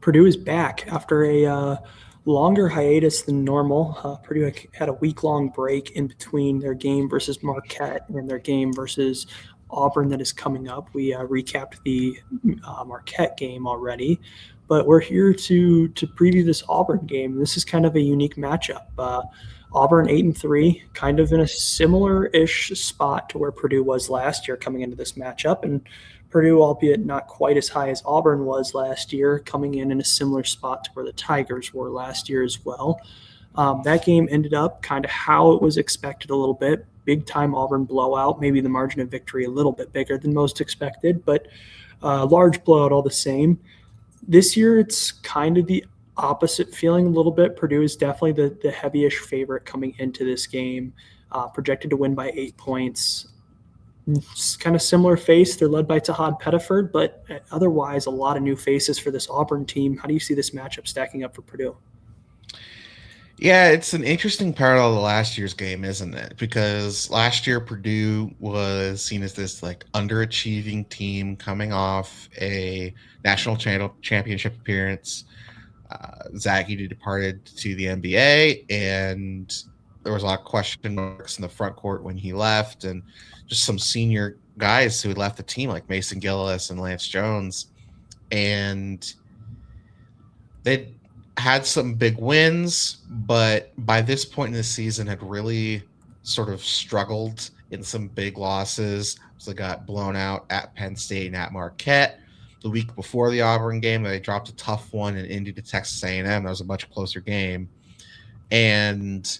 Purdue is back after a longer hiatus than normal. Purdue had a week-long break in between their game versus Marquette and their game versus Auburn that is coming up. We recapped the Marquette game already, but we're here to preview this Auburn game. This is kind of a unique matchup. Auburn 8-3, kind of in a similar-ish spot to where Purdue was last year coming into this matchup, and Purdue, albeit not quite as high as Auburn was last year, coming in a similar spot to where the Tigers were last year as well. That game ended up kind of how it was expected a little bit. Big time Auburn blowout, maybe the margin of victory a little bit bigger than most expected, but large blowout all the same. This year, it's kind of the opposite feeling a little bit. Purdue is definitely the heavyish favorite coming into this game, projected to win by 8 points. It's kind of similar face. They're led by Tahad Pettiford, but otherwise a lot of new faces for this Auburn team. How do you see this matchup stacking up for Purdue? Yeah, it's an interesting parallel to last year's game, isn't it? Because last year Purdue was seen as this like underachieving team coming off a national championship appearance. Zach Edey departed to the NBA, and there was a lot of question marks in the front court when he left, and just some senior guys who had left the team like Mason Gillis and Lance Jones. And they had some big wins, but by this point in the season had really sort of struggled in some big losses. So they got blown out at Penn State and at Marquette. The week before the Auburn game, they dropped a tough one in Indy to Texas A&M. That was a much closer game. And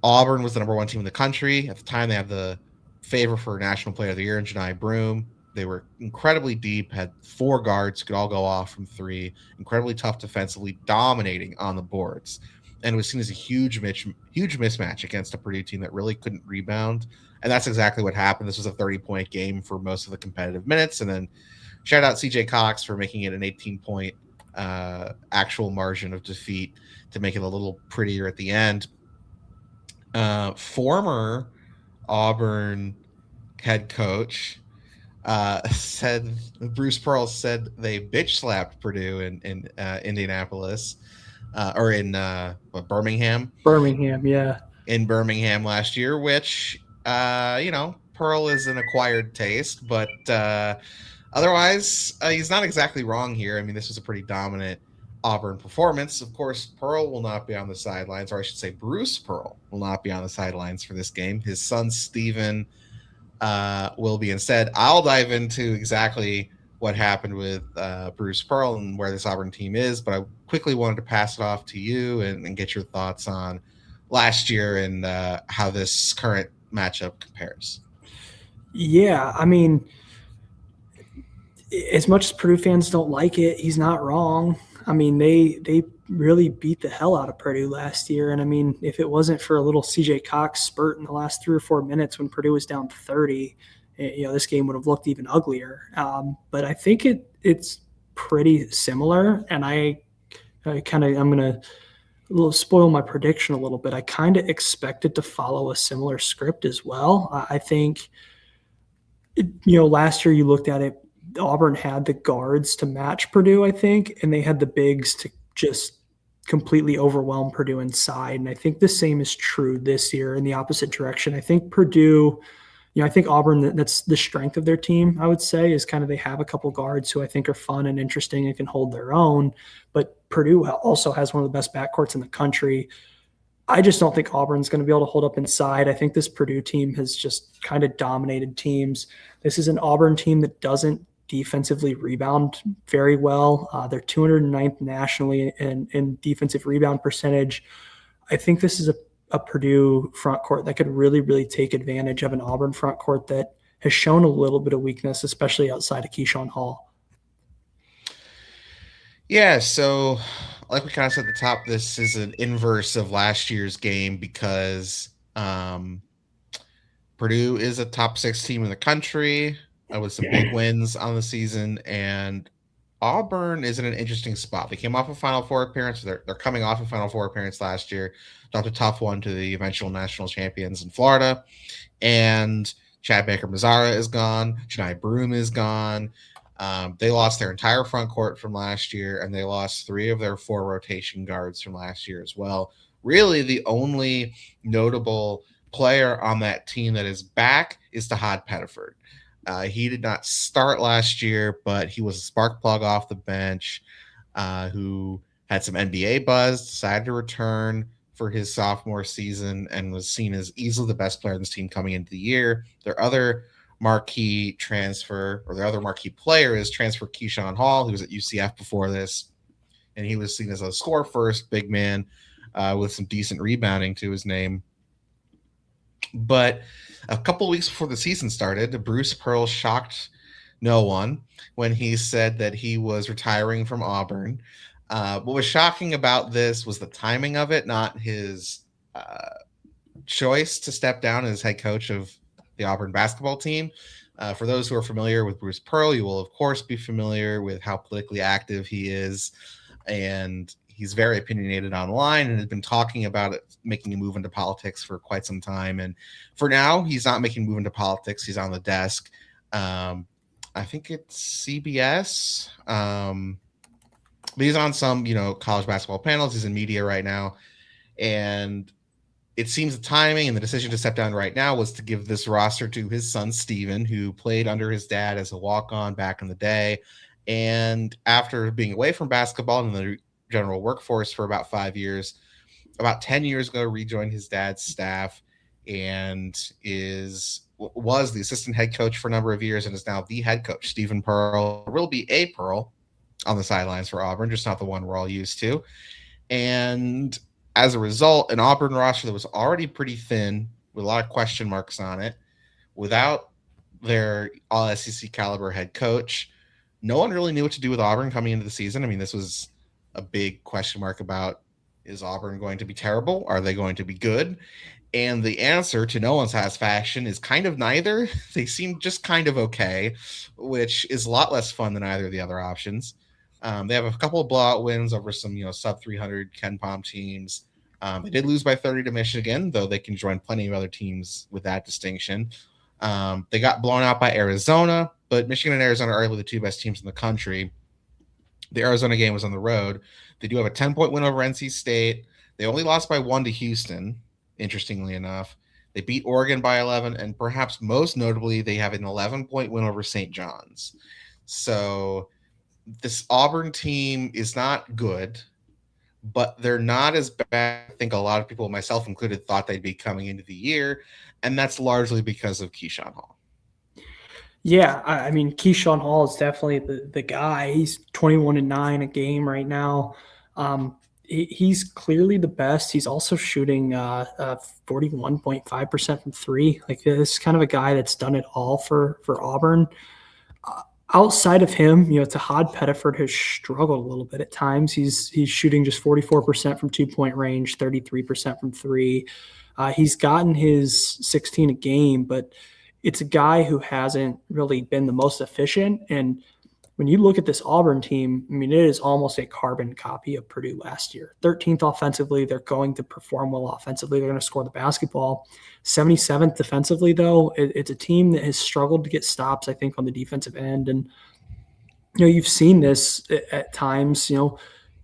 Auburn was the number one team in the country. At the time, they had the favor for National Player of the Year in Janai Broome. They were incredibly deep, had 4 guards who could all go off from 3, incredibly tough defensively, dominating on the boards. And it was seen as a huge mismatch against a Purdue team that really couldn't rebound. And that's exactly what happened. This was a 30-point game for most of the competitive minutes. And then shout out CJ Cox for making it an 18-point actual margin of defeat to make it a little prettier at the end. Former Auburn head coach Bruce Pearl said they bitch slapped Purdue in Indianapolis or in Birmingham. Birmingham, yeah. In Birmingham last year, which Pearl is an acquired taste, but otherwise he's not exactly wrong here. I mean, this was a pretty dominant Auburn performance. Of course, Pearl will not be on the sidelines, or I should say Bruce Pearl will not be on the sidelines for this game. His son, Steven, will be instead. I'll dive into exactly what happened with Bruce Pearl and where this Auburn team is, but I quickly wanted to pass it off to you and get your thoughts on last year and how this current matchup compares. Yeah, I mean, as much as Purdue fans don't like it, he's not wrong. I mean, they really beat the hell out of Purdue last year. And I mean, if it wasn't for a little CJ Cox spurt in the last 3 or 4 minutes when Purdue was down 30, this game would have looked even uglier. But I think it's pretty similar. And I'm going to spoil my prediction a little bit. I kind of expect it to follow a similar script as well. I think, last year you looked at it, Auburn had the guards to match Purdue, I think, and they had the bigs to just completely overwhelm Purdue inside. And I think the same is true this year in the opposite direction. I think Purdue, I think Auburn, that's the strength of their team, I would say, is kind of they have a couple guards who I think are fun and interesting and can hold their own. But Purdue also has one of the best backcourts in the country. I just don't think Auburn's going to be able to hold up inside. I think this Purdue team has just kind of dominated teams. This is an Auburn team that doesn't defensively rebound very well. They're 209th nationally in defensive rebound percentage. I think this is a Purdue front court that could really, really take advantage of an Auburn front court that has shown a little bit of weakness, especially outside of Keyshawn Hall. Yeah, so like we kind of said at the top, this is an inverse of last year's game because Purdue is a top 6 team in the country with some big wins on the season, and Auburn is in an interesting spot. They came off a Final Four appearance. They're coming off a Final Four appearance last year, dropped a tough one to the eventual national champions in Florida, and Chad Baker-Mazara is gone. Janai Broome is gone. They lost their entire front court from last year, and they lost 3 of their 4 rotation guards from last year as well. Really, the only notable player on that team that is back is Tahad Pettiford. He did not start last year, but he was a spark plug off the bench who had some NBA buzz, decided to return for his sophomore season, and was seen as easily the best player on this team coming into the year. Their other marquee transfer, or their other marquee player, is transfer Keyshawn Hall, who was at UCF before this, and he was seen as a score first big man with some decent rebounding to his name. But a couple weeks before the season started, Bruce Pearl shocked no one when he said that he was retiring from Auburn. What was shocking about this was the timing of it, not his choice to step down as head coach of the Auburn basketball team. For those who are familiar with Bruce Pearl, you will, of course, be familiar with how politically active he is. And he's very opinionated online and has been talking about it, making a move into politics for quite some time. And for now, he's not making a move into politics. He's on the desk. I think it's CBS. But he's on some, college basketball panels. He's in media right now. And it seems the timing and the decision to step down right now was to give this roster to his son, Steven, who played under his dad as a walk-on back in the day. And after being away from basketball and the general workforce for about 5 years, about 10 years ago, rejoined his dad's staff and was the assistant head coach for a number of years and is now the head coach. Stephen Pearl. There will be a Pearl on the sidelines for Auburn, just not the one we're all used to. And as a result, an Auburn roster that was already pretty thin with a lot of question marks on it, without their all-SEC caliber head coach, no one really knew what to do with Auburn coming into the season. I mean, this was a big question mark about, is Auburn going to be terrible? Are they going to be good? And the answer, to no one's satisfaction, is kind of neither. They seem just kind of okay, which is a lot less fun than either of the other options. They have a couple of blowout wins over some, sub 300 KenPom teams. They did lose by 30 to Michigan, though they can join plenty of other teams with that distinction. They got blown out by Arizona, but Michigan and Arizona are arguably the 2 best teams in the country. The Arizona game was on the road. They do have a 10-point win over NC State. They only lost by 1 to Houston, interestingly enough. They beat Oregon by 11, and perhaps most notably, they have an 11-point win over St. John's. So this Auburn team is not good, but they're not as bad. I think a lot of people, myself included, thought they'd be coming into the year, and that's largely because of Keyshawn Hall. Yeah, I mean, Keyshawn Hall is definitely the guy. He's 21-9 a game right now. He's clearly the best. He's also shooting 41.5% from 3. Like, this is kind of a guy that's done it all for Auburn. Outside of him, Tahad Pettiford has struggled a little bit at times. He's shooting just 44% from 2-point range, 33% from 3. He's gotten his 16 a game, but it's a guy who hasn't really been the most efficient. And when you look at this Auburn team, I mean, it is almost a carbon copy of Purdue last year. 13th offensively. They're going to perform well offensively. They're going to score the basketball. 77th defensively, though. It's a team that has struggled to get stops, I think, on the defensive end. And, you've seen this at times,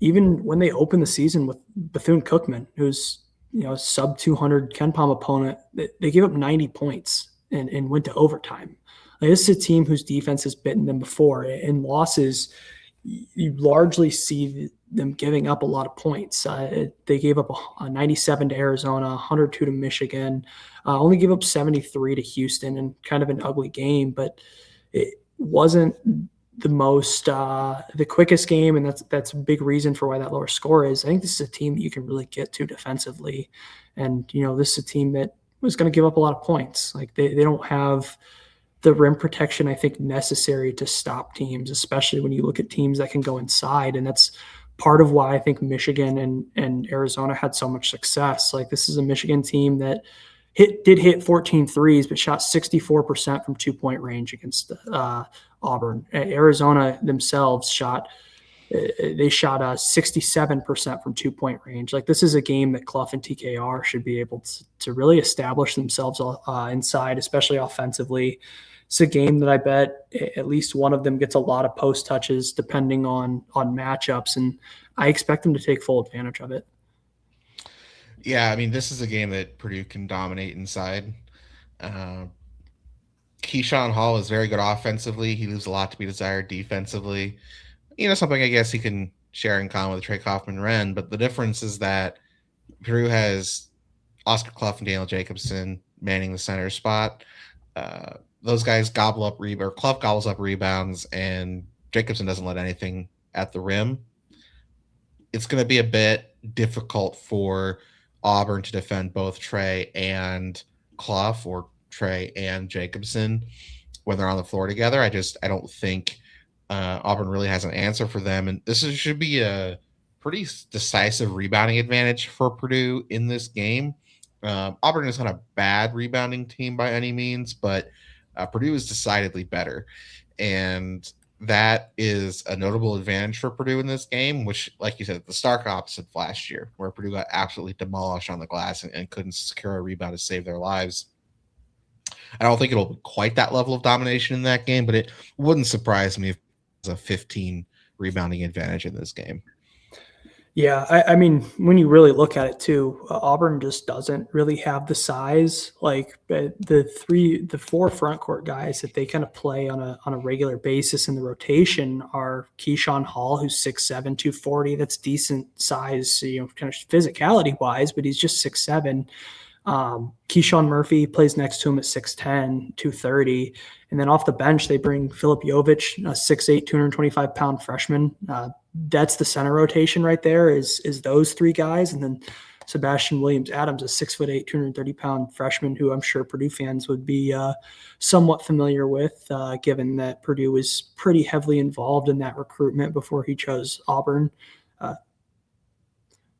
even when they opened the season with Bethune-Cookman, who's, a sub 200 KenPom opponent, they gave up 90 points and went to overtime. Like, this is a team whose defense has bitten them before. In losses, you largely see them giving up a lot of points. They gave up a 97 to Arizona, 102 to Michigan, only gave up 73 to Houston, and kind of an ugly game, but it wasn't the most the quickest game, and that's a big reason for why that lower score is. I think this is a team that you can really get to defensively, and this is a team that was going to give up a lot of points. Like, they don't have the rim protection, I think, necessary to stop teams, especially when you look at teams that can go inside. And that's part of why I think Michigan and Arizona had so much success. Like, this is a Michigan team that did hit 14 threes, but shot 64% from 2-point range against Auburn. Arizona themselves shot 67% from 2-point range. Like, this is a game that Clough and TKR should be able to really establish themselves inside, especially offensively. it's a game that I bet at least one of them gets a lot of post touches depending on matchups, and I expect them to take full advantage of it. Yeah, I mean, this is a game that Purdue can dominate inside. Uh, Keyshawn Hall is very good offensively. He leaves a lot to be desired defensively. Something I guess he can share in common with Trey Kaufman-Renn, but the difference is that Purdue has Oscar Clough and Daniel Jacobson manning the center spot. Those guys gobble up or Clough gobbles up rebounds, and Jacobson doesn't let anything at the rim. It's going to be a bit difficult for Auburn to defend both Trey and Clough, or Trey and Jacobson, when they're on the floor together. I don't think Auburn really has an answer for them, and should be a pretty decisive rebounding advantage for Purdue in this game. Auburn is not a bad rebounding team by any means, but Purdue is decidedly better, and that is a notable advantage for Purdue in this game, which, like you said, the stark opposite of last year, where Purdue got absolutely demolished on the glass and couldn't secure a rebound to save their lives. I don't think it'll be quite that level of domination in that game, but it wouldn't surprise me if there's a 15 rebounding advantage in this game. Yeah, I mean, when you really look at it too, Auburn just doesn't really have the size. Like the four front court guys that they kind of play on a regular basis in the rotation are Keyshawn Hall, who's 6'7", 240. That's decent size, kind of physicality wise, but he's just 6'7". Keyshawn Murphy plays next to him at 6'10", 230. And then off the bench, they bring Filip Jovic, a 6'8", 225-pound freshman. That's the center rotation right there is those three guys. And then Sebastian Williams-Adams, a 6'8", 230-pound freshman who I'm sure Purdue fans would be somewhat familiar with, given that Purdue was pretty heavily involved in that recruitment before he chose Auburn.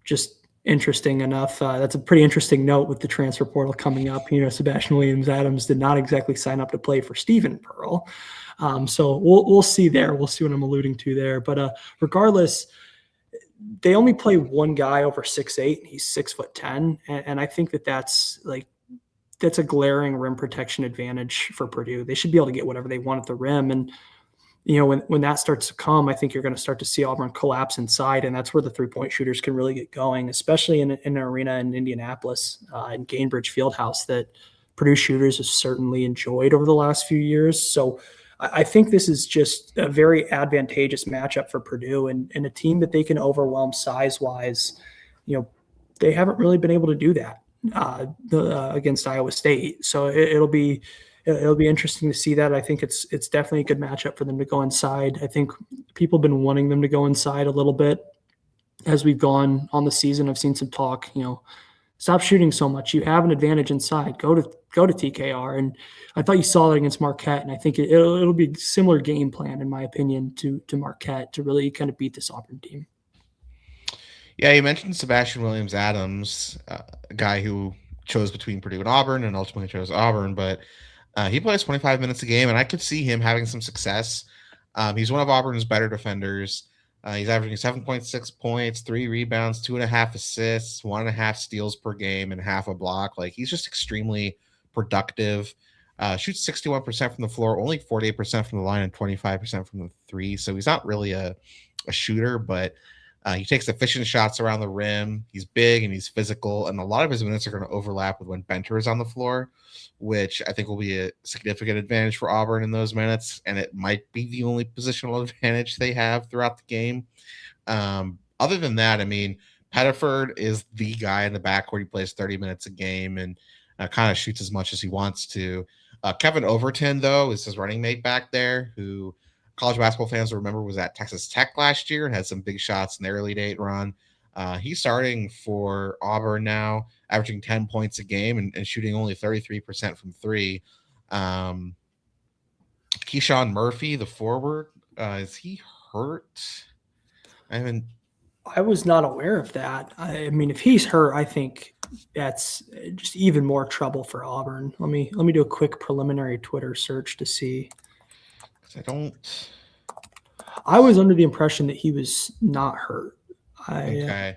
Just interesting enough. That's a pretty interesting note with the transfer portal coming up. Sebastian Williams-Adams did not exactly sign up to play for Stephen Pearl. So we'll see there. We'll see what I'm alluding to there. But regardless, they only play one guy over 6'8". He's 6'10", and I think that's a glaring rim protection advantage for Purdue. They should be able to get whatever they want at the rim, and when that starts to come, I think you're going to start to see Auburn collapse inside, and that's where the three-point shooters can really get going, especially in an arena in Indianapolis and Gainbridge Fieldhouse that Purdue shooters have certainly enjoyed over the last few years. So I think this is just a very advantageous matchup for Purdue and a team that they can overwhelm size-wise. They haven't really been able to do that against Iowa State. So it'll be interesting to see that. I think it's definitely a good matchup for them to go inside. I think people have been wanting them to go inside a little bit as we've gone on the season. I've seen some talk, stop shooting so much. You have an advantage inside. Go to TKR. And I thought you saw that against Marquette, and I think it'll be a similar game plan, in my opinion, to Marquette to really kind of beat this Auburn team. Yeah, you mentioned Sebastian Williams-Adams, a guy who chose between Purdue and Auburn and ultimately chose Auburn, but he plays 25 minutes a game, and I could see him having some success. He's one of Auburn's better defenders. He's averaging 7.6 points, 3 rebounds, 2.5 assists, 1.5 steals per game, and half a block. He's just extremely productive. Shoots 61% from the floor, only 48% from the line, and 25% from the three. So he's not really a shooter, but he takes efficient shots around the rim. He's big and he's physical, and a lot of his minutes are going to overlap with when Benter is on the floor, which I think will be a significant advantage for Auburn in those minutes, and it might be the only positional advantage they have throughout the game. Other than that, I mean, Pettiford is the guy in the backcourt. He plays 30 minutes a game and kind of shoots as much as he wants to. Kevin Overton, though, is his running mate back there, who college basketball fans will remember was at Texas Tech last year and had some big shots in their early date run. He's starting for Auburn now, averaging 10 points a game and shooting only 33% from three. Keyshawn Murphy, the forward, is he hurt? I was not aware of that. I mean, if he's hurt, I think that's just even more trouble for Auburn. Let me do a quick preliminary Twitter search to see. I was under the impression that he was not hurt. Okay.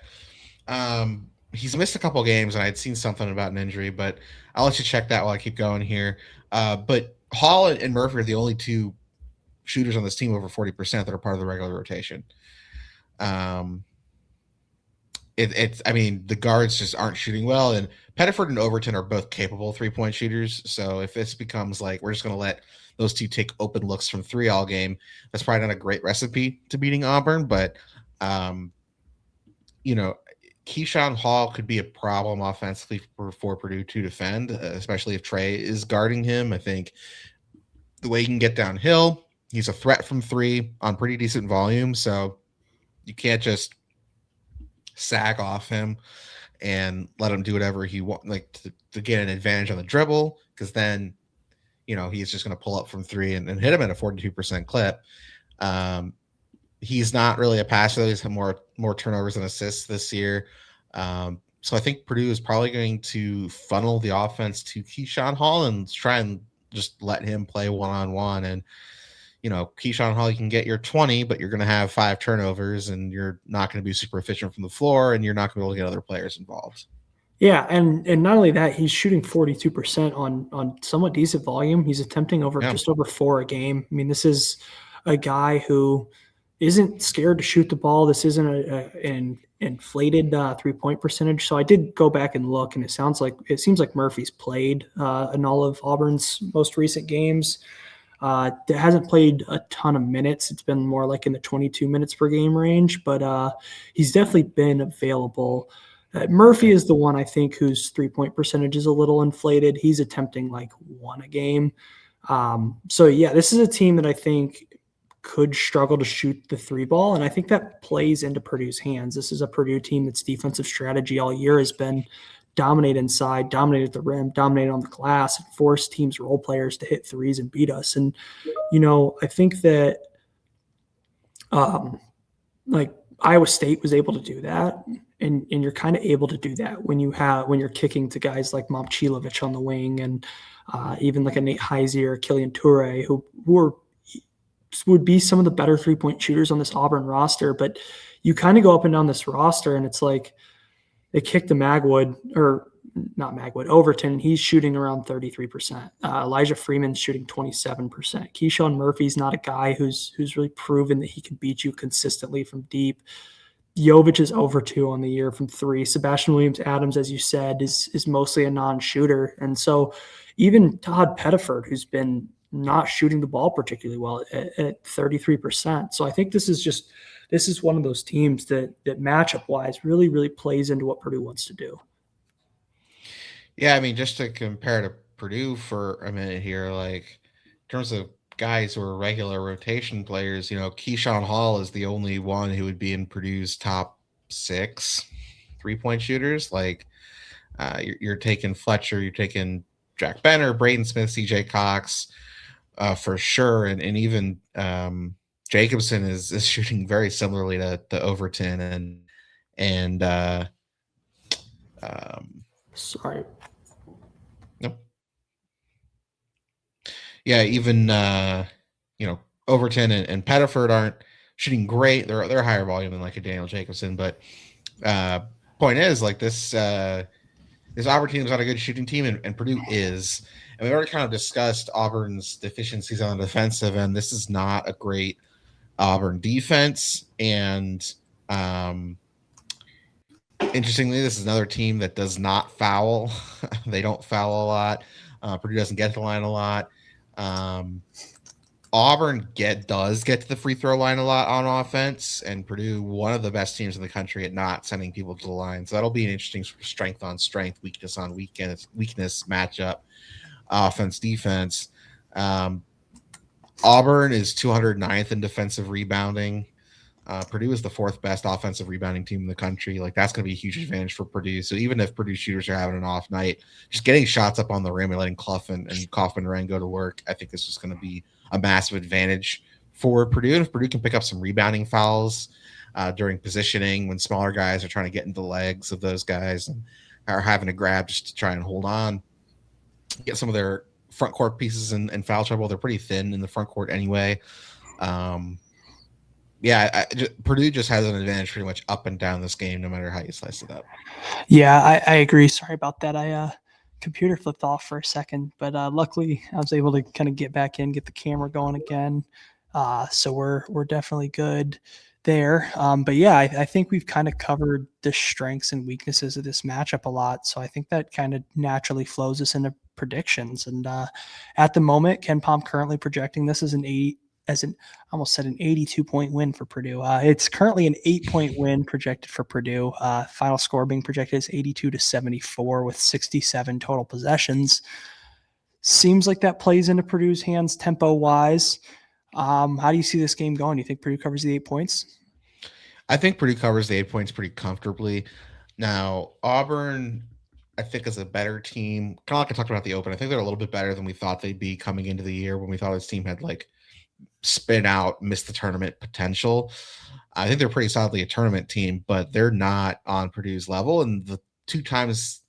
He's missed a couple games, and I'd seen something about an injury, but I'll let you check that while I keep going here. But Hall and Murphy are the only two shooters on this team over 40% that are part of the regular rotation. It's I mean, the guards just aren't shooting well, and Pettiford and Overton are both capable 3-point shooters. So if this becomes like we're just going to let those two take open looks from three all game, that's probably not a great recipe to beating Auburn. But you know, Keyshawn Hall could be a problem offensively for Purdue to defend, especially if Trey is guarding him. I think the way he can get downhill, he's a threat from three on pretty decent volume. So you can't just sag off him and let him do whatever he wants, like to get an advantage on the dribble, because then, you know, he's just going to pull up from three and hit him at a 42% clip. He's not really a passer. He's had more turnovers than assists this year. So I think Purdue is probably going to funnel the offense to Keyshawn Hall and try and just let him play one-on-one. And, you know, Keyshawn Hall, you can get your 20, but you're going to have 5 turnovers and you're not going to be super efficient from the floor and you're not going to be able to get other players involved. Yeah, and not only that, he's shooting 42% on somewhat decent volume. He's attempting just over 4 a game. I mean, this is a guy who isn't scared to shoot the ball. This isn't an inflated 3-point percentage. So I did go back and look, and it seems like Murphy's played in all of Auburn's most recent games. Hasn't played a ton of minutes. It's been more like in the 22 minutes per game range, but he's definitely been available. Murphy is the one I think whose 3-point percentage is a little inflated. He's attempting like 1 a game. So yeah, this is a team that I think could struggle to shoot the 3 ball, and I think that plays into Purdue's hands. This is a Purdue team that's defensive strategy all year has been dominate inside, dominate at the rim, dominate on the glass, and force teams' role players to hit threes and beat us. And, you know, I think that like Iowa State was able to do that. And you're kind of able to do that when you're kicking to guys like Momcilovic on the wing and even like a Nate Heisey or Killian Toure who would be some of the better 3-point shooters on this Auburn roster. But you kind of go up and down this roster and it's like they kick to Overton. He's shooting around 33%. Elijah Freeman's shooting 27%. Keyshawn Murphy's not a guy who's really proven that he can beat you consistently from deep. Jovic is over 2 on the year from 3. Sebastian Williams-Adams, as you said, is mostly a non-shooter. And so even Todd Pettiford, who's been not shooting the ball particularly well at 33%. So I think this is one of those teams that matchup-wise really, really plays into what Purdue wants to do. Yeah, I mean, just to compare to Purdue for a minute here, like in terms of guys who are regular rotation players, you know, Keyshawn Hall is the only one who would be in Purdue's top 6 3-point shooters. Like you're taking Fletcher, you're taking Jack Benner, Braden Smith, CJ Cox for sure. And even Jacobson is shooting very similarly to Overton and sorry. Nope. Yeah, even you know, Overton and Pettiford aren't shooting great. They're higher volume than like a Daniel Jacobson, but point is like this Auburn team is not a good shooting team, and Purdue is. And we already kind of discussed Auburn's deficiencies on the defensive end. This is not a great Auburn defense, and interestingly, this is another team that does not foul. They don't foul a lot. Purdue doesn't get to the line a lot. Auburn does get to the free throw line a lot on offense, and Purdue, one of the best teams in the country at not sending people to the line. So that'll be an interesting strength on strength, weakness on weakness matchup, offense, defense. Auburn is 209th in defensive rebounding. Purdue is the 4th best offensive rebounding team in the country. Like that's going to be a huge advantage for Purdue. So even if Purdue shooters are having an off night, just getting shots up on the rim and letting Clough and Kaufman Wren go to work, I think is just going to be a massive advantage for Purdue. And if Purdue can pick up some rebounding fouls during positioning when smaller guys are trying to get into the legs of those guys and are having to grab just to try and hold on, get some of their front court pieces in foul trouble. They're pretty thin in the front court anyway. Purdue just has an advantage pretty much up and down this game, no matter how you slice it up. Yeah, I agree. Sorry about that. I computer flipped off for a second, but luckily I was able to kind of get back in, get the camera going again. So we're definitely good there. But yeah, I think we've kind of covered the strengths and weaknesses of this matchup a lot. So I think that kind of naturally flows us into predictions. And at the moment, Ken Palm currently projecting this as I almost said an 82-point win for Purdue. It's currently an 8-point win projected for Purdue. Final score being projected is 82-74 with 67 total possessions. Seems like that plays into Purdue's hands tempo wise. How do you see this game going? Do you think Purdue covers the 8 points? I think Purdue covers the 8 points pretty comfortably. Now, Auburn, I think, is a better team. Kind of like I talked about the Open. I think they're a little bit better than we thought they'd be coming into the year when we thought this team had like spin out, miss the tournament potential. I think they're pretty solidly a tournament team, but they're not on Purdue's level. And the 3 times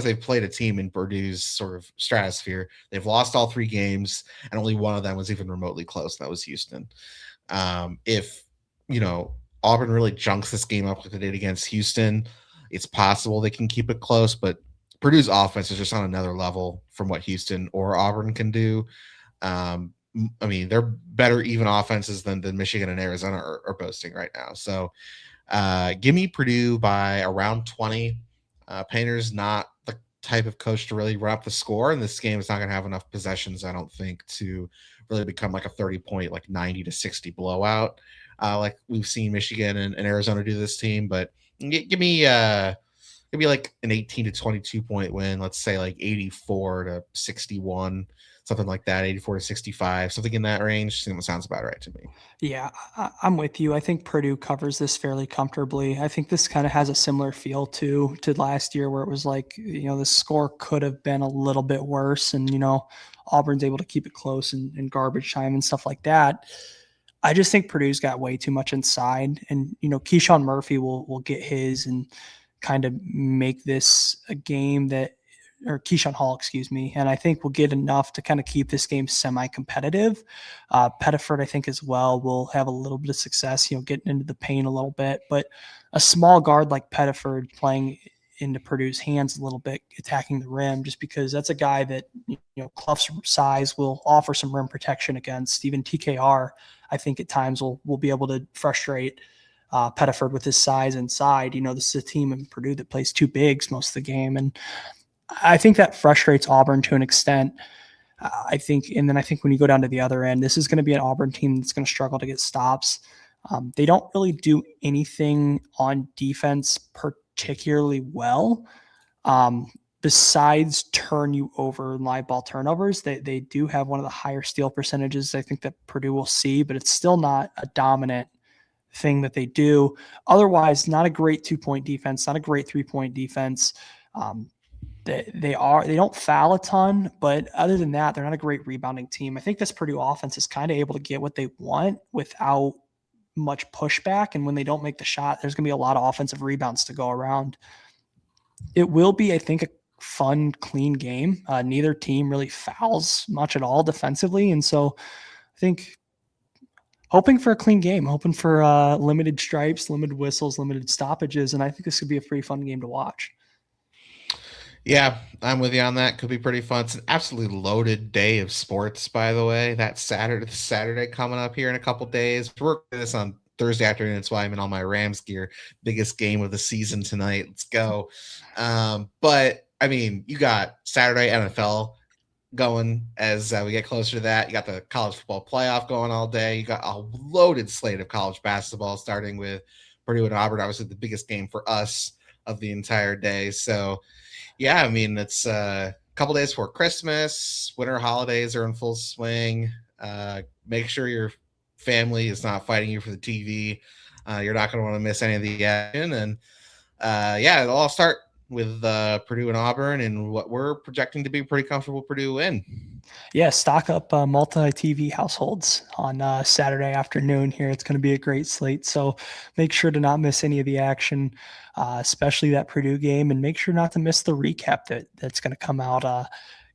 they've played a team in Purdue's sort of stratosphere, they've lost all 3 games, and only one of them was even remotely close. And that was Houston. If Auburn really junks this game up like they did against Houston, it's possible they can keep it close, but Purdue's offense is just on another level from what Houston or Auburn can do. I mean, they're better even offenses than Michigan and Arizona are boasting right now. So give me Purdue by around 20. Painter's not the type of coach to really run up the score, and this game is not going to have enough possessions, I don't think, to really become like a 30-point, like 90-60 blowout, like we've seen Michigan and Arizona do this team. But give me like an 18-22 point win. Let's say like 84-61, something like that, 84-65, something in that range. Sounds about right to me. Yeah, I'm with you. I think Purdue covers this fairly comfortably. I think this kind of has a similar feel to last year where it was like, the score could have been a little bit worse, and, Auburn's able to keep it close and garbage time and stuff like that. I just think Purdue's got way too much inside, and, Keyshawn Murphy will get his and kind of make this a game or Keyshawn Hall, excuse me. And I think we'll get enough to kind of keep this game semi-competitive. Pettiford, I think, as well, will have a little bit of success, getting into the paint a little bit. But a small guard like Pettiford playing into Purdue's hands a little bit, attacking the rim, just because that's a guy that, Clough's size will offer some rim protection against. Even TKR, I think at times will be able to frustrate Pettiford with his size inside. This is a team in Purdue that plays 2 bigs most of the game. And I think that frustrates Auburn to an extent. I think when you go down to the other end, this is going to be an Auburn team that's going to struggle to get stops. They don't really do anything on defense particularly well. Besides turn you over in live ball turnovers, they do have one of the higher steal percentages I think that Purdue will see, but it's still not a dominant thing that they do. Otherwise, not a great 2-point defense, not a great 3-point defense. They don't foul a ton, but other than that, they're not a great rebounding team. I think this Purdue offense is kind of able to get what they want without much pushback. And when they don't make the shot, there's going to be a lot of offensive rebounds to go around. It will be, I think, a fun, clean game. Neither team really fouls much at all defensively. And so I think hoping for a clean game, hoping for limited stripes, limited whistles, limited stoppages. And I think this could be a pretty fun game to watch. Yeah, I'm with you on that. Could be pretty fun. It's an absolutely loaded day of sports, by the way. That Saturday coming up here in a couple days. We're recording this on Thursday afternoon. That's why I'm in all my Rams gear. Biggest game of the season tonight. Let's go. But I mean, you got Saturday NFL going as we get closer to that. You got the college football playoff going all day. You got a loaded slate of college basketball, starting with Purdue and Auburn. Obviously, the biggest game for us of the entire day. So, yeah, I mean, it's a couple days before Christmas. Winter holidays are in full swing. Make sure your family is not fighting you for the TV. You're not going to want to miss any of the action. And yeah, it'll all start with Purdue and Auburn and what we're projecting to be a pretty comfortable Purdue win. Yeah, stock up multi-TV households on Saturday afternoon here. It's going to be a great slate. So make sure to not miss any of the action, especially that Purdue game, and make sure not to miss the recap that's going to come out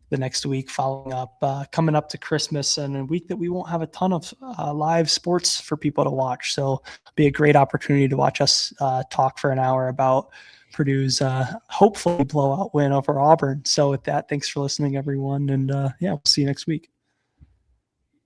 the next week following up, coming up to Christmas, and a week that we won't have a ton of live sports for people to watch. So it'll be a great opportunity to watch us talk for an hour about Purdue's hopefully blowout win over Auburn. So with that, thanks for listening, everyone. And yeah, we'll see you next week.